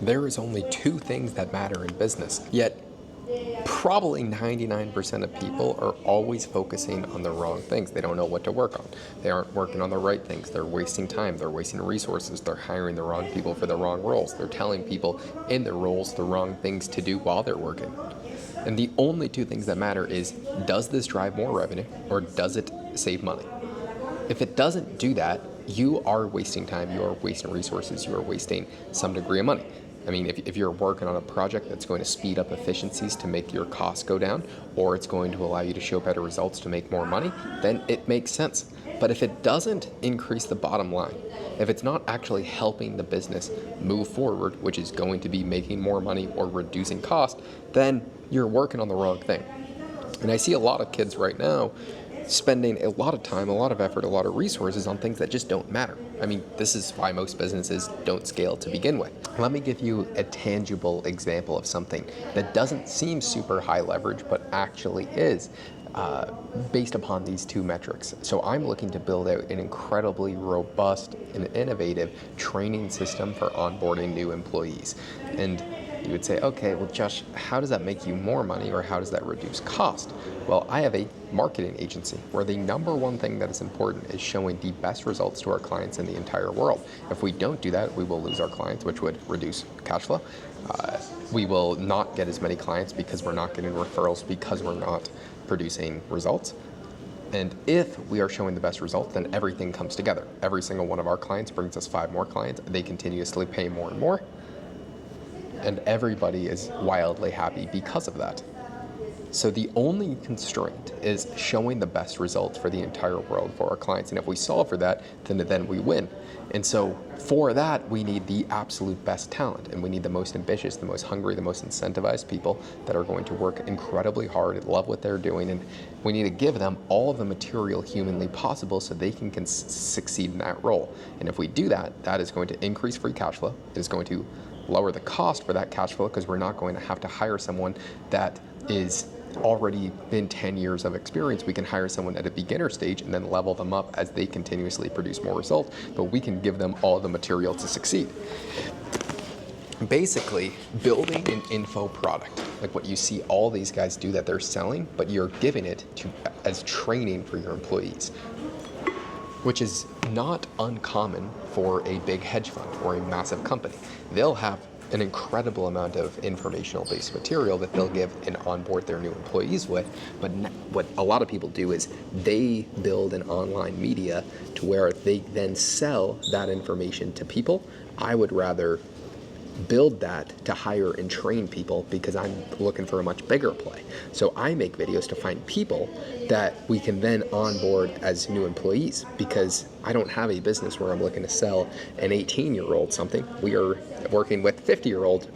There is only two things that matter in business, yet probably 99% of people are always focusing on the wrong things. They don't know what to work on. They aren't working on the right things. They're wasting time. They're wasting resources. They're hiring the wrong people for the wrong roles. They're telling people in the roles the wrong things to do while they're working. And the only two things that matter is, does this drive more revenue or does it save money? If it doesn't do that, you are wasting time, you are wasting resources, you are wasting some degree of money. I mean, if you're working on a project that's going to speed up efficiencies to make your costs go down, or it's going to allow you to show better results to make more money, then it makes sense. But if it doesn't increase the bottom line, if it's not actually helping the business move forward, which is going to be making more money or reducing cost, then you're working on the wrong thing. And I see a lot of kids right now spending a lot of time, a lot of effort, a lot of resources on things that just don't matter. I mean, this is why most businesses don't scale to begin with. Let me give you a tangible example of something that doesn't seem super high leverage, but actually is, based upon these two metrics. So I'm looking to build out an incredibly robust and innovative training system for onboarding new employees. And you would say, okay, well, Josh, how does that make you more money, or how does that reduce cost? Well, I have a marketing agency where the number one thing that is important is showing the best results to our clients in the entire world. If we don't do that, we will lose our clients, which would reduce cash flow. We will not get as many clients because we're not getting referrals because we're not producing results. And if we are showing the best results, then everything comes together. Every single one of our clients brings us 5 more clients. They continuously pay more and more. And everybody is wildly happy because of that. So the only constraint is showing the best results for the entire world for our clients. And if we solve for that, then we win. And so for that, we need the absolute best talent. And we need the most ambitious, the most hungry, the most incentivized people that are going to work incredibly hard and love what they're doing. And we need to give them all the material humanly possible so they can succeed in that role. And if we do that, that is going to increase free cash flow. It is going to lower the cost for that cash flow because we're not going to have to hire someone that is already been 10 years of experience. We can hire someone at a beginner stage and then level them up as they continuously produce more results, but we can give them all the material to succeed. Basically, building an info product, like what you see all these guys do that they're selling, but you're giving it to as training for your employees, which is not uncommon for a big hedge fund or a massive company. They'll have an incredible amount of informational-based material that they'll give and onboard their new employees with, but what a lot of people do is they build an online media to where they then sell that information to people. I would rather build that to hire and train people because I'm looking for a much bigger play. So I make videos to find people that we can then onboard as new employees, because I don't have a business where I'm looking to sell an 18-year-old something. We are working with 50-year-old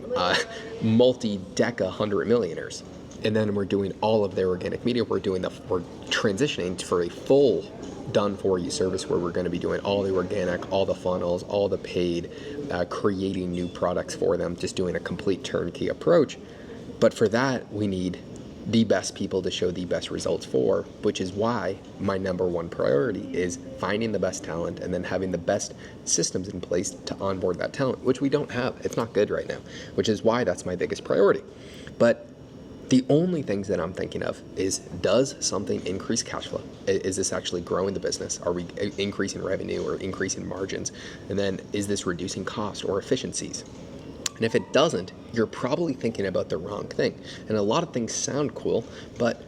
multi-deca 100 millionaires. And then we're doing all of their organic media. We're transitioning for a full done-for-you service where we're going to be doing all the organic, all the funnels, all the paid, creating new products for them, just doing a complete turnkey approach. But for that, we need the best people to show the best results for, which is why my number one priority is finding the best talent and then having the best systems in place to onboard that talent, which we don't have. It's not good right now, which is why that's my biggest priority. But the only things that I'm thinking of is, does something increase cash flow? Is this actually growing the business? Are we increasing revenue or increasing margins? And then is this reducing cost or efficiencies? And if it doesn't, you're probably thinking about the wrong thing. And a lot of things sound cool, but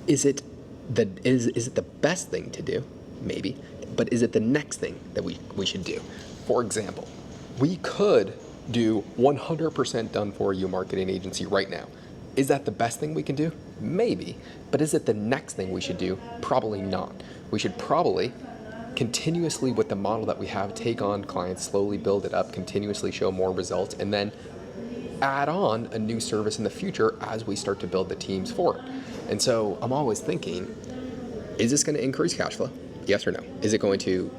is it the best thing to do? Maybe. But is it the next thing that we should do? For example, we could do 100% done for you marketing agency right now. Is that the best thing we can do? Maybe. But is it the next thing we should do? Probably not. We should probably continuously, with the model that we have, take on clients, slowly build it up, continuously show more results, and then add on a new service in the future as we start to build the teams for it. And so I'm always thinking, is this going to increase cash flow? Yes or no? Is it going to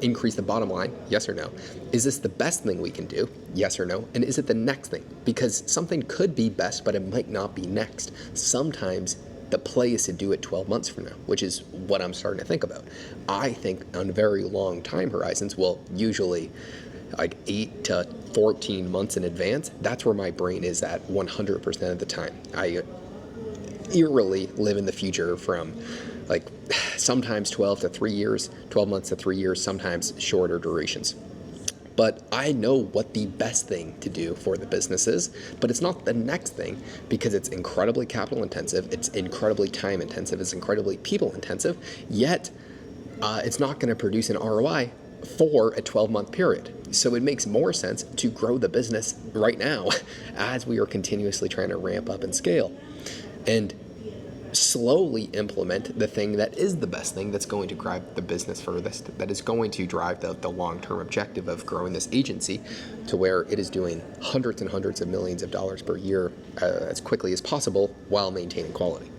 increase the bottom line? Yes or no? Is this the best thing we can do? Yes or no? And is it the next thing? Because something could be best, but it might not be next. Sometimes the play is to do it 12 months from now, which is what I'm starting to think about. I think on very long time horizons, well, usually like 8 to 14 months in advance, that's where my brain is at 100% of the time. I eerily live in the future from like sometimes 12 months to 3 years, sometimes shorter durations. But I know what the best thing to do for the business is, but it's not the next thing because it's incredibly capital intensive, it's incredibly time intensive, it's incredibly people intensive, yet it's not going to produce an ROI for a 12-month period. So it makes more sense to grow the business right now as we are continuously trying to ramp up and scale. And slowly implement the thing that is the best thing that's going to drive the business furthest, that is going to drive the long-term objective of growing this agency to where it is doing hundreds and hundreds of millions of dollars per year as quickly as possible while maintaining quality.